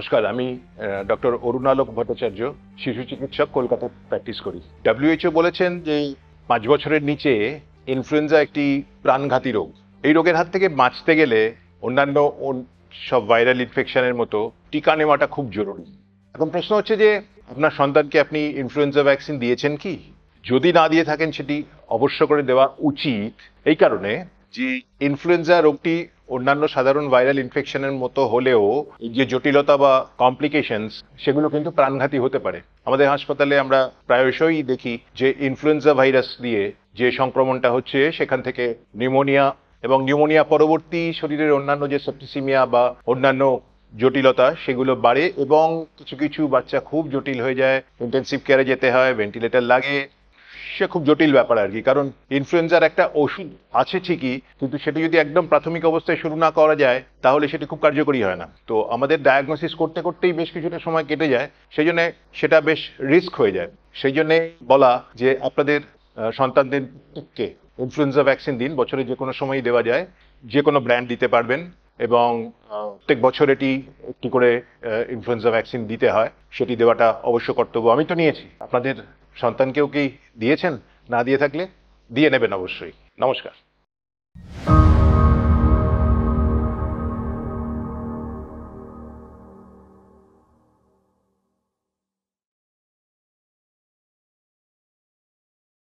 নমস্কার, আমি ডক্টর অরুণালোক ভট্টাচার্য, শিশু চিকিৎসক, কলকাতায় প্র্যাকটিস করি। ডব্লিউএইচও বলেছেন যে 5 বছরের নিচে ইনফ্লুয়েঞ্জা একটি প্রাণঘাতী রোগ। এই রোগের হাত থেকে বাঁচতে গেলে অন্যান্য সব ভাইরাল ইনফেকশনের মতো টিকা নেওয়াটা খুব জরুরি। এখন প্রশ্ন হচ্ছে যে আপনার সন্তানকে আপনি ইনফ্লুয়েঞ্জা ভ্যাকসিন দিয়েছেন কি? যদি না দিয়ে থাকেন সেটি অবশ্য করে দেওয়া উচিত, এই কারণে যে ইনফ্লুয়েঞ্জা রোগটি অন্যান্য সাধারণ ভাইরাল ইনফেকশনের মতো হলেও এই যে জটিলতা বা কমপ্লিকেশনস সেগুলো কিন্তু প্রাণঘাতী হতে পারে। আমাদের হাসপাতালে আমরা প্রায়শই দেখি যে ইনফ্লুয়েঞ্জা ভাইরাস দিয়ে যে সংক্রমণটা হচ্ছে সেখান থেকে নিউমোনিয়া এবং নিউমোনিয়া পরবর্তী শরীরের অন্যান্য যে সেপ্টিসিমিয়া বা অন্যান্য জটিলতা সেগুলো বাড়ে এবং কিছু কিছু বাচ্চা খুব জটিল হয়ে যায়, ইন্টেন্সিভ কেয়ারে যেতে হয়, ভেন্টিলেটর লাগে। সে খুব জটিল ব্যাপার আর কি, কারণ ইনফ্লুয়েঞ্জার একটা ওষুধ আছে ঠিকই, কিন্তু সেটি যদি একদম প্রাথমিক অবস্থায় শুরু না করা যায় তাহলে সেটি খুব কার্যকরী হয় না। তো আমাদের ডায়াগনোসিস করতে করতেই বেশ কিছুটা সময় কেটে যায়, সেই জন্য সেটা বেশ রিস্ক হয়ে যায়। সেই জন্যে বলা যে আপনাদের সন্তানদেরকে ইনফ্লুয়েঞ্জা ভ্যাকসিন দিন, বছরে যে কোনো সময়ই দেওয়া যায়, যে কোনো ব্র্যান্ড দিতে পারবেন এবং প্রত্যেক বছর এটি একটি করে ইনফ্লুয়েঞ্জা ভ্যাকসিন দিতে হয়, সেটি দেওয়াটা অবশ্য কর্তব্য। আমি তো নিয়েছি, আপনাদের সন্তানকেও কি দিয়েছেন? না দিয়ে থাকলে দিয়ে নেবেন অবশ্যই। নমস্কার।